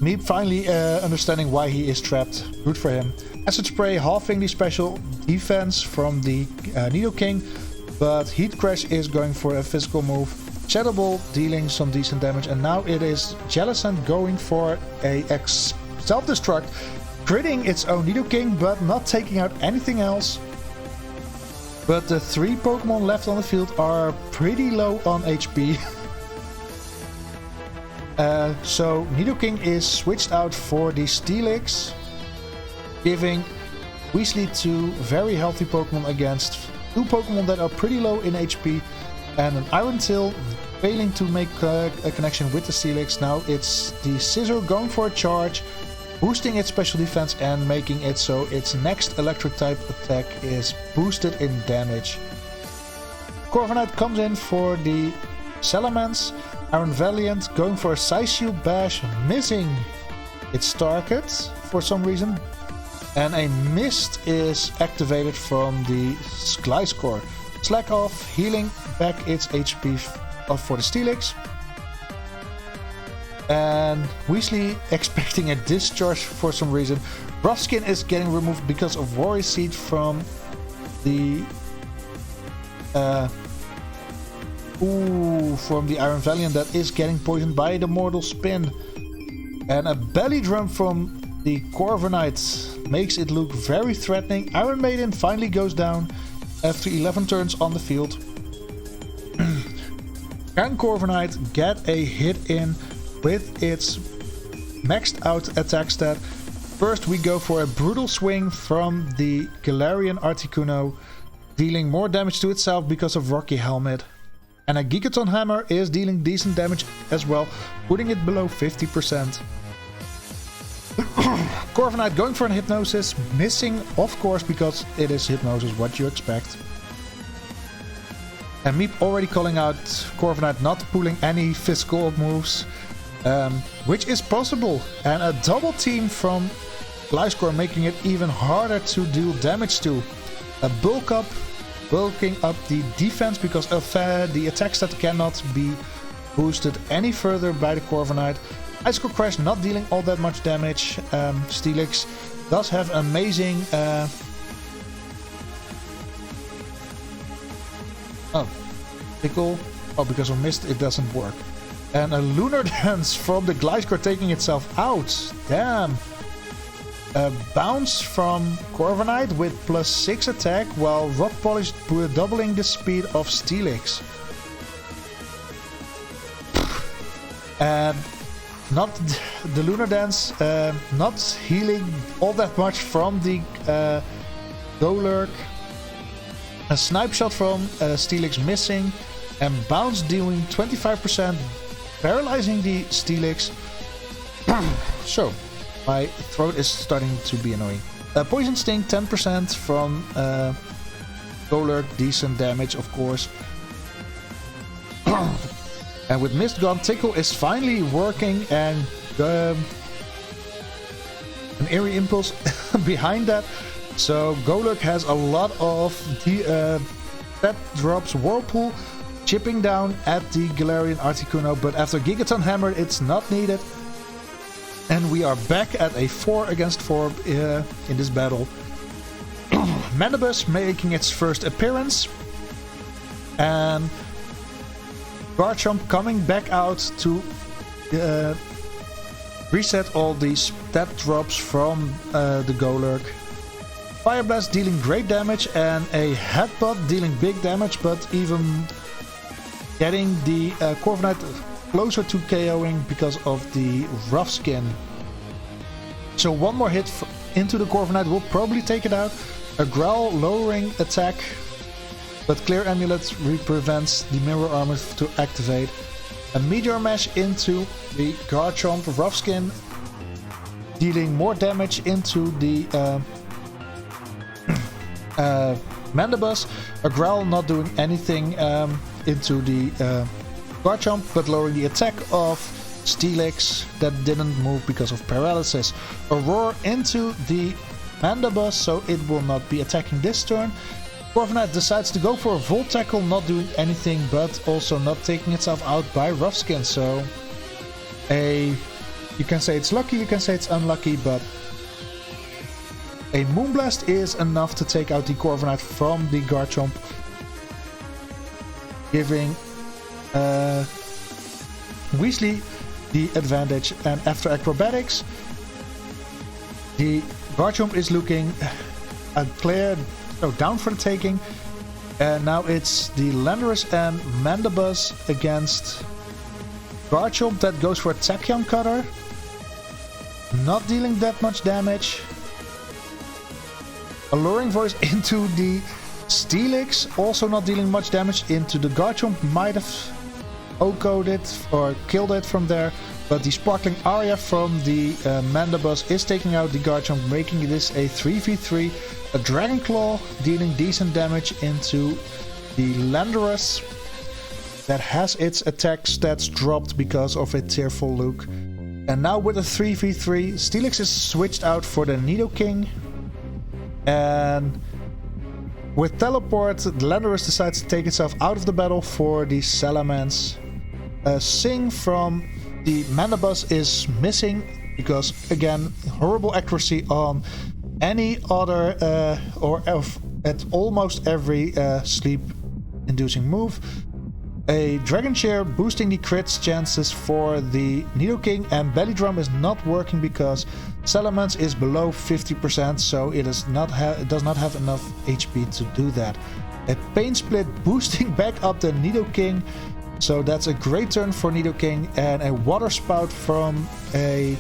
Me finally understanding why he is trapped. Good for him. Acid Spray halving the special defense from the Nidoking, but Heat Crash is going for a physical move. Shadow Ball dealing some decent damage, and now it is Jellicent going for a self-destruct, critting its own Nidoking, but not taking out anything else. But the 3 Pokemon left on the field are pretty low on HP. So Nidoking is switched out for the Steelix, giving Weasley 2 very healthy Pokemon against 2 Pokemon that are pretty low in HP, and an Iron Tail failing to make a connection with the Steelix. Now it's the Scissor going for a charge, boosting its special defense and making it so its next electric type attack is boosted in damage. Corviknight comes in for the Salamence. Iron Valiant going for a Psyshield Bash, missing its target for some reason. And a Mist is activated from the Gliscor. Slack off, healing back its HP for the Steelix. And Weasley expecting a discharge for some reason. Rough Skin is getting removed because of Worry Seed from the from the Iron Valiant that is getting poisoned by the Mortal Spin. And a Belly Drum from the Corviknight makes it look very threatening. Iron Maiden finally goes down after 11 turns on the field. Can Corviknight get a hit in with its maxed out attack stat? First we go for a Brutal Swing from the Galarian Articuno, dealing more damage to itself because of Rocky Helmet. And a Gigaton Hammer is dealing decent damage as well, putting it below 50%. Corviknight going for an Hypnosis, missing of course because it is Hypnosis, what you expect. And Meep already calling out Corviknight not pulling any physical moves, which is possible. And a double team from Gliscor making it even harder to deal damage to. A bulking up the defense because of the attack stat cannot be boosted any further by the Corviknight. Icicle Crash not dealing all that much damage. Steelix does have amazing... Pickle. Oh, because of Mist it doesn't work. And a Lunar Dance from the Gliscor taking itself out. Damn. A Bounce from Corviknight with +6 attack, while Rock Polish doubling the speed of Steelix. And not the Lunar Dance, not healing all that much from the Golurk. A snipe shot from Steelix missing, and bounce dealing 25%, paralyzing the Steelix. So, my throat is starting to be annoying. Poison Sting 10% from Golurk, decent damage of course. And with Mist gone, Tickle is finally working, and an Eerie Impulse behind that. So Golurk has a lot of stat drops. Whirlpool chipping down at the Galarian Articuno, but after Gigaton Hammer it's not needed. And we are back at a 4 against 4 in this battle. Mandibus making its first appearance. And Garchomp coming back out to reset all these stat drops from the Golurk. Fire Blast dealing great damage, and a Headbutt dealing big damage, but even getting the Corviknight closer to KOing because of the Rough Skin. So one more hit into the Corviknight will probably take it out. A Growl lowering attack, but Clear Amulet prevents the Mirror Armor to activate. A Meteor Mash into the Garchomp. Rough Skin dealing more damage into the Mandibus. A Growl not doing anything into the Garchomp, but lowering the attack of Steelix that didn't move because of paralysis. A Roar into the Mandibus, so it will not be attacking this turn. Corviknight decides to go for a Volt Tackle, not doing anything, but also not taking itself out by Rough Skin. So you can say it's lucky, you can say it's unlucky, but a Moonblast is enough to take out the Corviknight from the Garchomp, giving Weasley the advantage. And after Acrobatics, the Garchomp is looking clear, down for the taking. And now it's the Landorus and Mandibus against Garchomp that goes for a Tachyon Cutter, not dealing that much damage. Alluring Voice into the Steelix, also not dealing much damage into the Garchomp. Might have OHKO'd it or killed it from there, but the Sparkling Aria from the Mandibus is taking out the Garchomp, making this a 3v3. A Dragon Claw dealing decent damage into the Landorus that has its attack stats dropped because of a Tearful Look. And now with a 3v3, Steelix is switched out for the Nidoking. And with Teleport, the Landorus decides to take itself out of the battle for the Salamence. Sing from the Mandibus is missing because, again, horrible accuracy on any other at almost every sleep-inducing move. A Dragon Chair boosting the crits chances for the Nidoking, and Belly Drum is not working because Salamence is below 50%, so it does not have enough HP to do that. A Pain Split boosting back up the Nidoking, so that's a great turn for Nidoking, and a Water Spout from a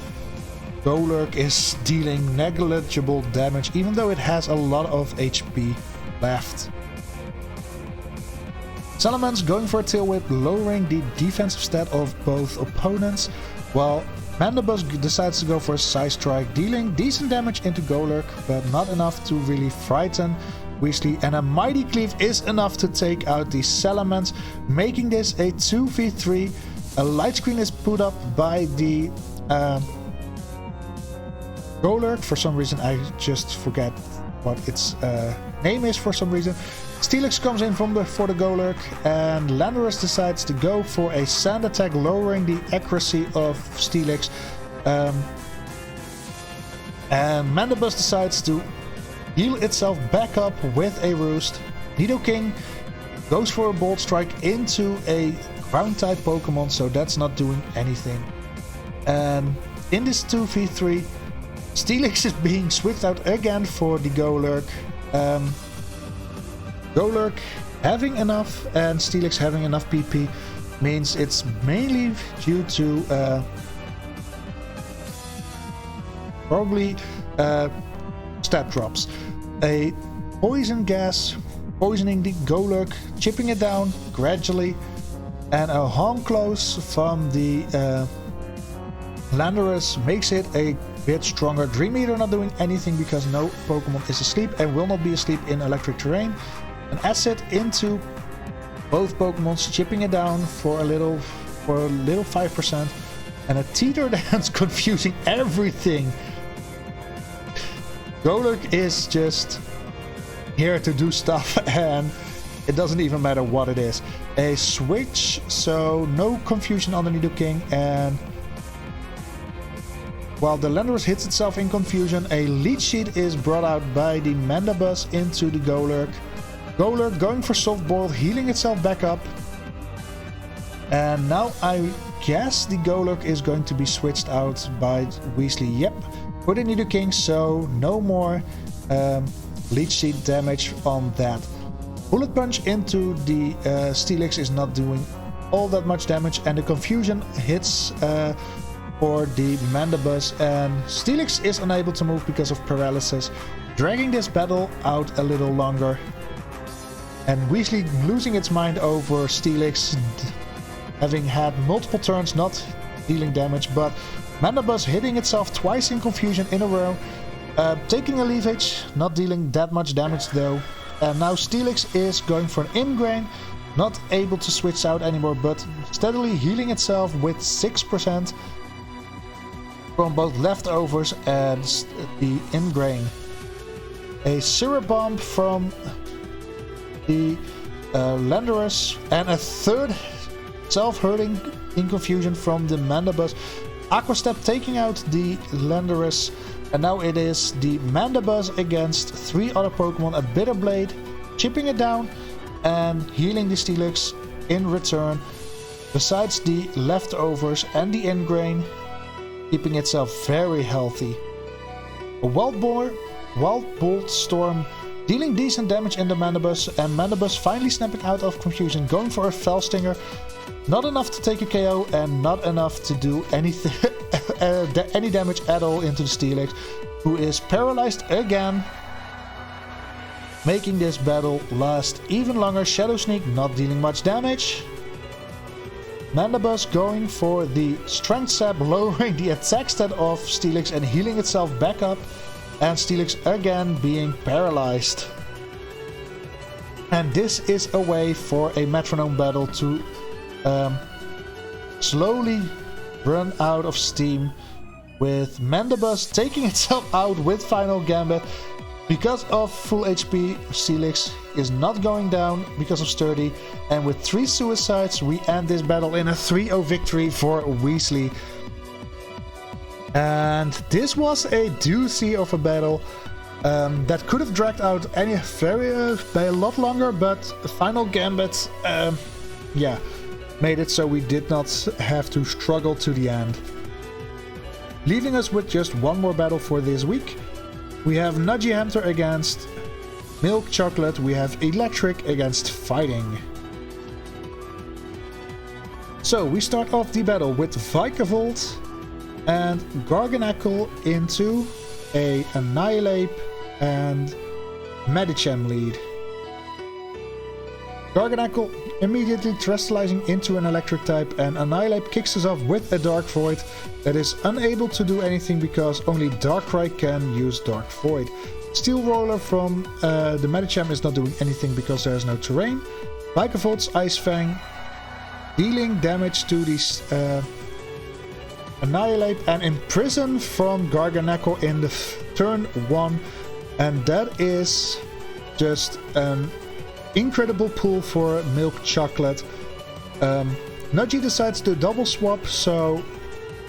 Golurk is dealing negligible damage, even though it has a lot of HP left. Salamence going for a Tail Whip, lowering the defensive stat of both opponents, while Mandibus decides to go for a Side Strike, dealing decent damage into Golurk, but not enough to really frighten Weasley. And a Mighty Cleave is enough to take out the Salamence, making this a 2v3. A Light Screen is put up by the Golurk. For some reason I just forget what its name is for some reason. Steelix comes in for the Golurk, and Landorus decides to go for a Sand Attack, lowering the accuracy of Steelix. And Mandibus decides to heal itself back up with a Roost. Nidoking goes for a Bolt Strike into a Ground-type Pokemon, so that's not doing anything. And in this 2v3, Steelix is being switched out again for the Golurk. Golurk having enough and Steelix having enough PP means it's mainly due to probably stat drops. A poison gas poisoning the Golurk, chipping it down gradually, and a harm close from the Landorus makes it a bit stronger. Dream Eater not doing anything because no Pokemon is asleep and will not be asleep in electric terrain. An Acid into both Pokemons, chipping it down for a little 5%, and a Teeter Dance confusing everything. Golurk is just here to do stuff, and it doesn't even matter what it is. A switch, so no confusion on the Nidoking, and while the Landorus hits itself in confusion, a Leech Seed is brought out by the Mandibuzz into the Golurk. Golurk going for Soft Boiled, healing itself back up. And now I guess the Golurk is going to be switched out by Weasley. Yep, for the Nidoking, so no more Leech Seed damage on that. Bullet Punch into the Steelix is not doing all that much damage, and the confusion hits for the Mandibuzz, and Steelix is unable to move because of paralysis, dragging this battle out a little longer. And Weasley losing its mind over Steelix, having had multiple turns not dealing damage, but Mandibuzz hitting itself twice in confusion in a row, taking a Leafage, not dealing that much damage though. And now Steelix is going for an Ingrain, not able to switch out anymore, but steadily healing itself with 6% from both leftovers and the Ingrain. A Syrup Bomb from the Landorus, and a third self-hurting in confusion from the Mandibuzz. Aqua Step taking out the Landorus, and now it is the Mandibuzz against 3 other Pokemon. A Bitter Blade, chipping it down and healing the Steelix in return, besides the leftovers and the Ingrain, keeping itself very healthy. A Wild Bolt Storm dealing decent damage in the Mandibuzz, and Mandibuzz finally snapping out of confusion, going for a Fell Stinger. Not enough to take a KO and not enough to do anything, any damage at all into the Steelix, who is paralyzed again, making this battle last even longer. Shadow Sneak not dealing much damage. Mandibuzz going for the Strength Sap, lowering the attack stat of Steelix and healing itself back up, and Steelix again being paralyzed. And this is a way for a metronome battle to slowly run out of steam, with Mandibuzz taking itself out with Final Gambit. Because of full HP, Steelix is not going down because of Sturdy, and with 3 suicides we end this battle in a 3-0 victory for Weasley. And this was a doozy of a battle that could have dragged out by a lot longer, but Final Gambit made it so we did not have to struggle to the end. Leaving us with just one more battle for this week. We have Nudgy Hamster against Milk Chocolate. We have Electric against Fighting. So we start off the battle with Vikavolt and Garganacl into a Annihilate and Medicham lead. Garganacl immediately Terastallizing into an Electric type, and Annihilate kicks us off with a Dark Void that is unable to do anything because only Darkrai can use Dark Void. Steel Roller from the Medicham is not doing anything because there is no terrain. Vikavolt's Ice Fang dealing damage to these Annihilate and Imprison from Garganacl in the turn 1, and that is just an incredible pull for Milk Chocolate. Nudgy decides to double swap, so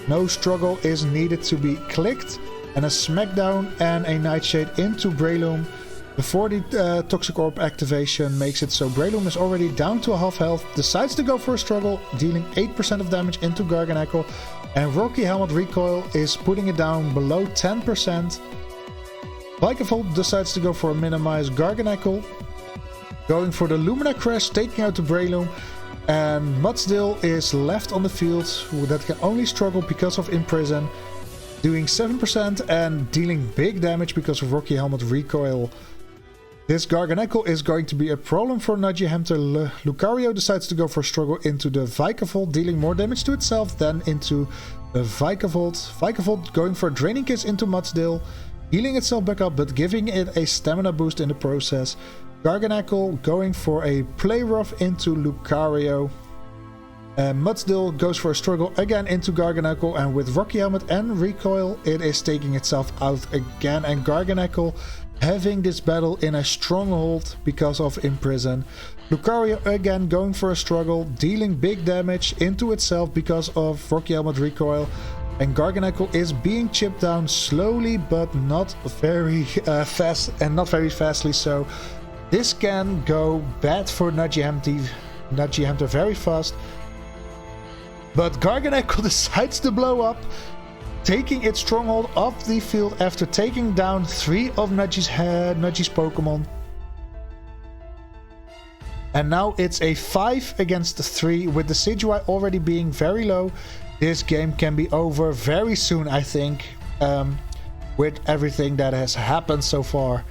no struggle is needed to be clicked, and a Smackdown and a Nightshade into Breloom before the Toxic Orb activation makes it so Breloom is already down to half health, decides to go for a struggle, dealing 8% of damage into Garganacl, and Rocky Helmet Recoil is putting it down below 10%. Vikavolt decides to go for a minimize. Garganacl going for the Lumina Crash, taking out the Breloom, And Mudsdale is left on the field that can only struggle because of Imprison, doing 7% and dealing big damage because of Rocky Helmet recoil. This Garganacl is going to be a problem for Nudgy Hamter. Lucario decides to go for a struggle into the Vikavolt, dealing more damage to itself than into the Vikavolt. Vikavolt going for a Draining Kiss into Mudsdale, healing itself back up but giving it a stamina boost in the process. Garganacl going for a Play Rough into Lucario. Mudsdale goes for a struggle again into Garganacl, and with Rocky Helmet and Recoil it is taking itself out again, and Garganacl having this battle in a stronghold because of Imprison. Lucario again going for a struggle, dealing big damage into itself because of Rocky Helmet Recoil, and Garganacl is being chipped down slowly but not very fast, and not very fastly so. This can go bad for Nudgy Hamter very fast. But Garganacl decides to blow up, taking its stronghold off the field after taking down 3 of Nudgy's Pokemon. And now it's a 5 against 3 with the Decidueye already being very low. This game can be over very soon, I think, with everything that has happened so far.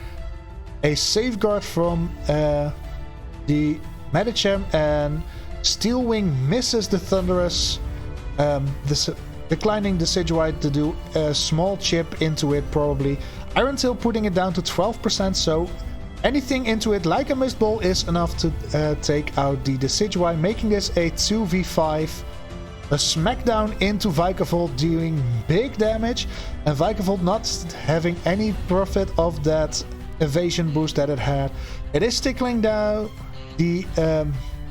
A safeguard from the Medicham, and Steel Wing misses the Thunderous, declining the Decidueye to do a small chip into it probably. Iron Tail putting it down to 12%, so anything into it like a Mist Ball is enough to take out the Decidueye, making this a 2v5. A Smackdown into Vikavolt dealing big damage, and Vikavolt not having any profit of that evasion boost that it had. It is tickling down the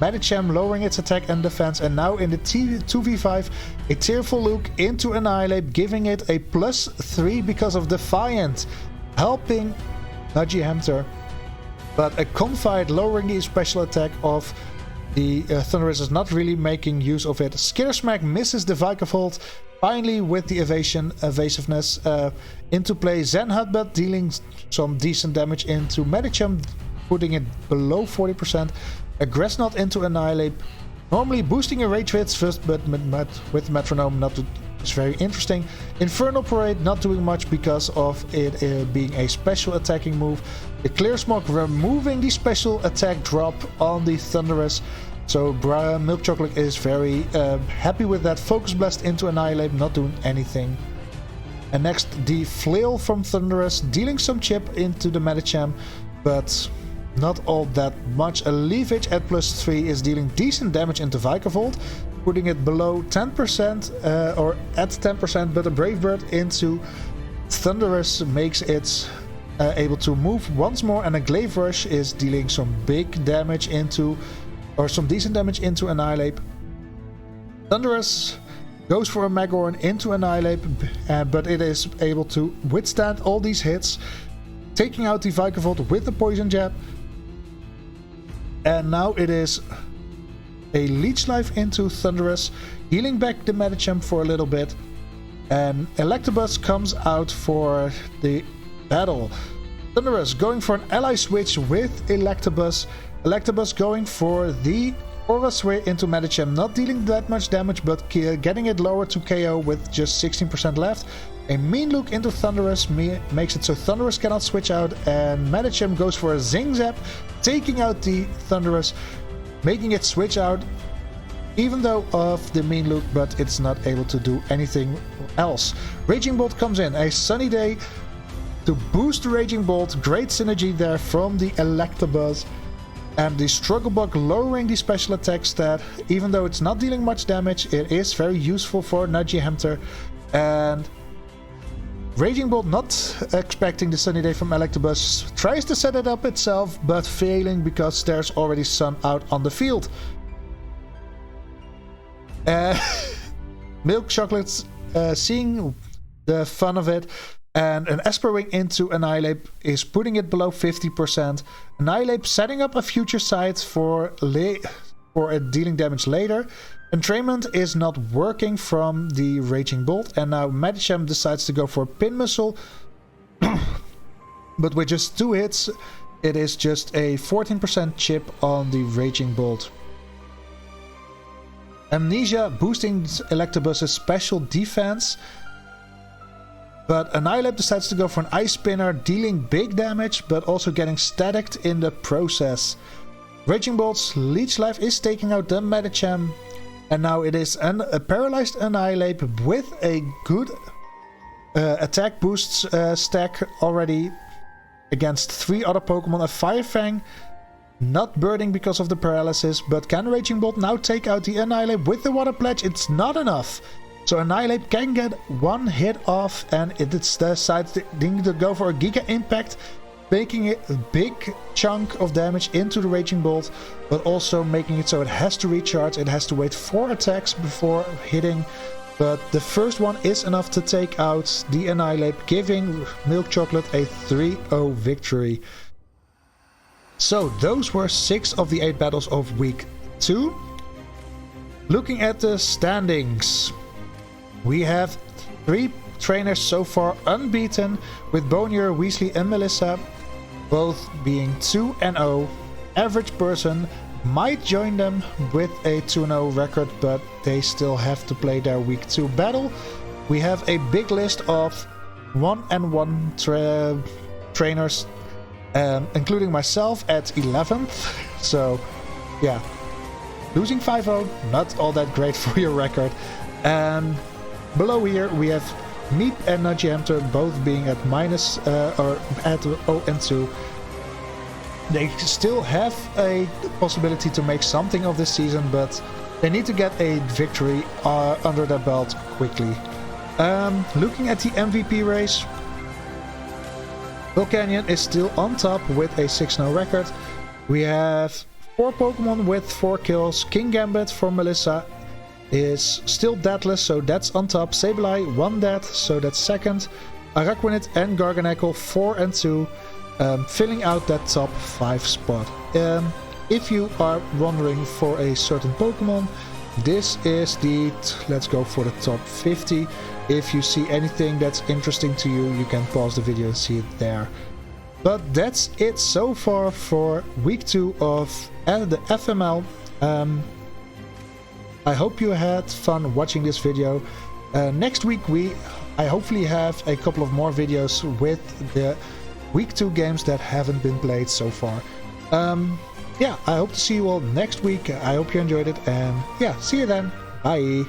Medicham, lowering its attack and defense, and now in the 2v5 a Tearful Luke into Annihilate, giving it a +3 because of Defiant, helping Nudgy Hamter. But a Confide lowering the special attack of the Thunderous is not really making use of it. Skitter Smack misses the Vikavolt, finally with the evasiveness into play. Zen Headbutt dealing some decent damage into Medicham, putting it below 40%. A Grass Knot into Annihilate, normally boosting a Rage Hits first, but with Metronome not is very interesting. Infernal Parade not doing much because of it being a special attacking move. The Clear Smoke removing the special attack drop on the Thunderous. So Milk Chocolate is very happy with that. Focus Blast into Annihilate, not doing anything. And next, the Flail from Thunderous, dealing some chip into the Medicham, but not all that much. A Leafage at +3 is dealing decent damage into Vikavolt, putting it below 10% or at 10%, but a Brave Bird into Thunderous makes it able to move once more, and a Glaive Rush is dealing some big damage into, or some decent damage into Annihilate. Thunderous goes for a Magorn into Annihilate, but it is able to withstand all these hits, taking out the Vikavolt with the Poison Jab. And now it is a Leech Life into Thunderous, healing back the Medicham for a little bit. And Electabuzz comes out for the battle. Thunderous going for an ally switch with Electabuzz. Electabuzz going for the Aura Sphere into Medicham, not dealing that much damage, but getting it lower to KO with just 16% left. A Mean Look into Thunderous makes it so Thunderous cannot switch out, and Medicham goes for a Zing Zap, taking out the Thunderous, making it switch out even though of the Mean Look, but it's not able to do anything else. Raging Bolt comes in, a Sunny Day to boost the Raging Bolt. Great synergy there from the Electabuzz. And the Struggle Bug lowering the special attack stat, even though it's not dealing much damage, it is very useful for Nudgy Hamter. And Raging Bolt, not expecting the Sunny Day from Electabuzz, tries to set it up itself, but failing because there's already Sun out on the field. Milk Chocolate's seeing the fun of it, and an Esper Wing into Annihilate is putting it below 50%. Annihilate setting up a future sight for dealing damage later. Entrainment is not working from the Raging Bolt, and now Medicham decides to go for a Pin Missile. But with just 2 hits, it is just a 14% chip on the Raging Bolt. Amnesia boosting Electabuzz' special defense. But Annihilate decides to go for an Ice Spinner, dealing big damage, but also getting staticked in the process. Raging Bolt's Leech Life is taking out the Medicham. And now it is a paralyzed Annihilate with a good attack boost stack already against 3 other Pokemon. A Fire Fang, not burning because of the paralysis, but can Raging Bolt now take out the Annihilate with the Water Pledge? It's not enough. So Annihilate can get 1 hit off, and it decides to go for a Giga Impact, making it a big chunk of damage into the Raging Bolt, but also making it so it has to recharge. It has to wait 4 attacks before hitting, but the first one is enough to take out the Annihilate, giving Milk Chocolate a 3-0 victory. So those were 6 of the 8 battles of week 2. Looking at the standings, we have 3 trainers so far unbeaten, with Bonnier, Weasley and Melissa both being 2-0. Average person might join them with a 2-0 record, but they still have to play their week 2 battle. We have a big list of 1-1 trainers, including myself at 11th. So yeah, losing 5-0, not all that great for your record. And below here we have Meep and Nagiamter both being at minus or at 0-2. They still have a possibility to make something of this season, but they need to get a victory under their belt quickly. Looking at the MVP race, Volcanion is still on top with a 6-0 record. We have 4 Pokemon with 4 kills. King Gambit for Melissa is still deadless, so that's on top. Sableye 1 dead, so that's second. Araquanid and Garganacl 4 and 2, filling out that top 5 spot. If you are wondering for a certain Pokemon, this is let's go for the top 50. If you see anything that's interesting to you, you can pause the video and see it there. But that's it so far for week 2 of the FML. I hope you had fun watching this video. Next week I hopefully have a couple of more videos with the week 2 games that haven't been played so far. Yeah, I hope to see you all next week. I hope you enjoyed it, and yeah, see you then. Bye.